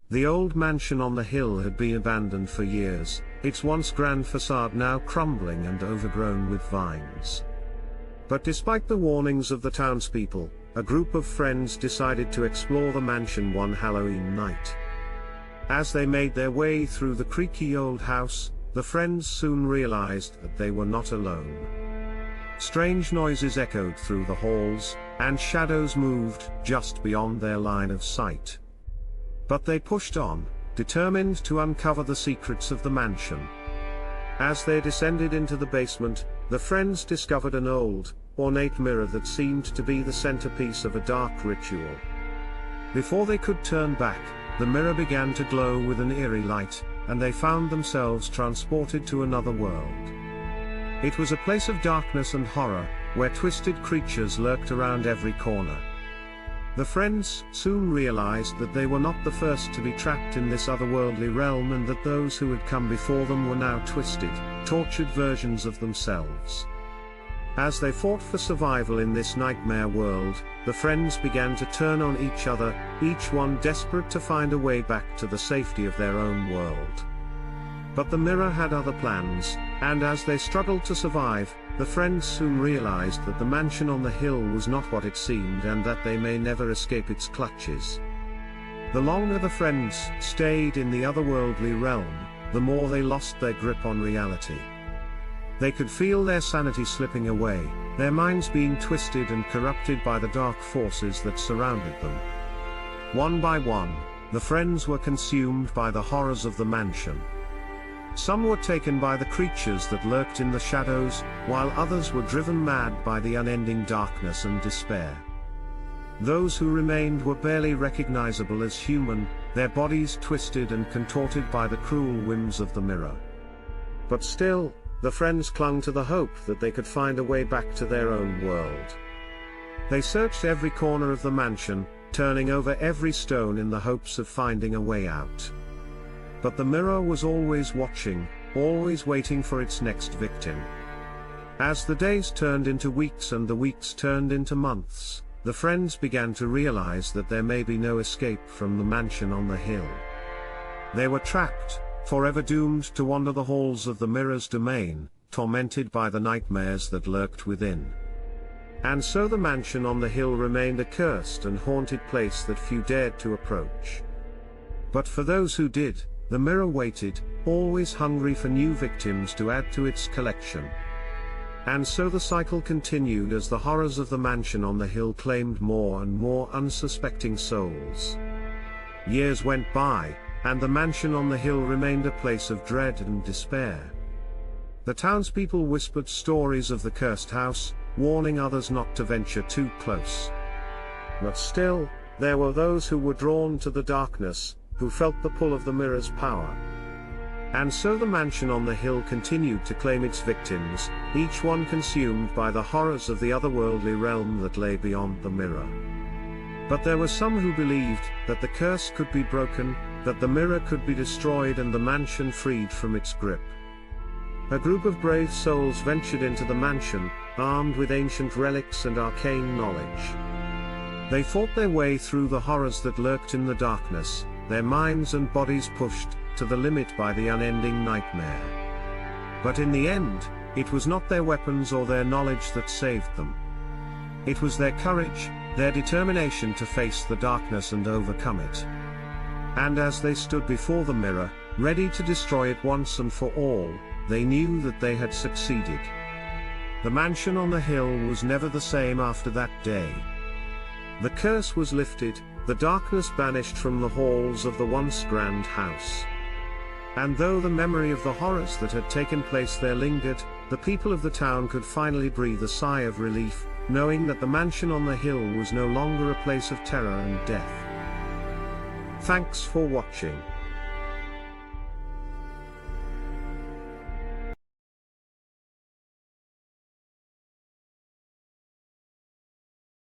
The old mansion on the hill had been abandoned for years, its once grand façade now crumbling and overgrown with vines. But despite the warnings of the townspeople, a group of friends decided to explore the mansion one Halloween night. As they made their way through the creaky old house, the friends soon realized that they were not alone. Strange noises echoed through the halls, and shadows moved just beyond their line of sight. But they pushed on, determined to uncover the secrets of the mansion. As they descended into the basement, the friends discovered an old, ornate mirror that seemed to be the centerpiece of a dark ritual. Before they could turn back, the mirror began to glow with an eerie light, and they found themselves transported to another world. It was a place of darkness and horror, where twisted creatures lurked around every corner. The friends soon realized that they were not the first to be trapped in this otherworldly realm, and that those who had come before them were now twisted, tortured versions of themselves. As they fought for survival in this nightmare world, the friends began to turn on each other, each one desperate to find a way back to the safety of their own world. But the mirror had other plans, and as they struggled to survive, the friends soon realized that the mansion on the hill was not what it seemed, and that they may never escape its clutches. The longer the friends stayed in the otherworldly realm, the more they lost their grip on reality. They could feel their sanity slipping away, their minds being twisted and corrupted by the dark forces that surrounded them. One by one, the friends were consumed by the horrors of the mansion. Some were taken by the creatures that lurked in the shadows, while others were driven mad by the unending darkness and despair. Those who remained were barely recognizable as human, their bodies twisted and contorted by the cruel whims of the mirror. But still, the friends clung to the hope that they could find a way back to their own world. They searched every corner of the mansion, turning over every stone in the hopes of finding a way out. But the mirror was always watching, always waiting for its next victim. As the days turned into weeks and the weeks turned into months, the friends began to realize that there may be no escape from the mansion on the hill. They were trapped, forever doomed to wander the halls of the mirror's domain, tormented by the nightmares that lurked within. And so the mansion on the hill remained a cursed and haunted place that few dared to approach. But for those who did, the mirror waited, always hungry for new victims to add to its collection. And so the cycle continued as the horrors of the mansion on the hill claimed more and more unsuspecting souls. Years went by, and the mansion on the hill remained a place of dread and despair. The townspeople whispered stories of the cursed house, warning others not to venture too close. But still, there were those who were drawn to the darkness, who felt the pull of the mirror's power. And so the mansion on the hill continued to claim its victims, each one consumed by the horrors of the otherworldly realm that lay beyond the mirror. But there were some who believed that the curse could be broken, that the mirror could be destroyed and the mansion freed from its grip. A group of brave souls ventured into the mansion, armed with ancient relics and arcane knowledge. They fought their way through the horrors that lurked in the darkness, their minds and bodies pushed to the limit by the unending nightmare. But in the end, it was not their weapons or their knowledge that saved them. It was their courage, their determination to face the darkness and overcome it. And as they stood before the mirror, ready to destroy it once and for all, they knew that they had succeeded. The mansion on the hill was never the same after that day. The curse was lifted, the darkness banished from the halls of the once grand house. And though the memory of the horrors that had taken place there lingered, the people of the town could finally breathe a sigh of relief, knowing that the mansion on the hill was no longer a place of terror and death. Thanks for watching.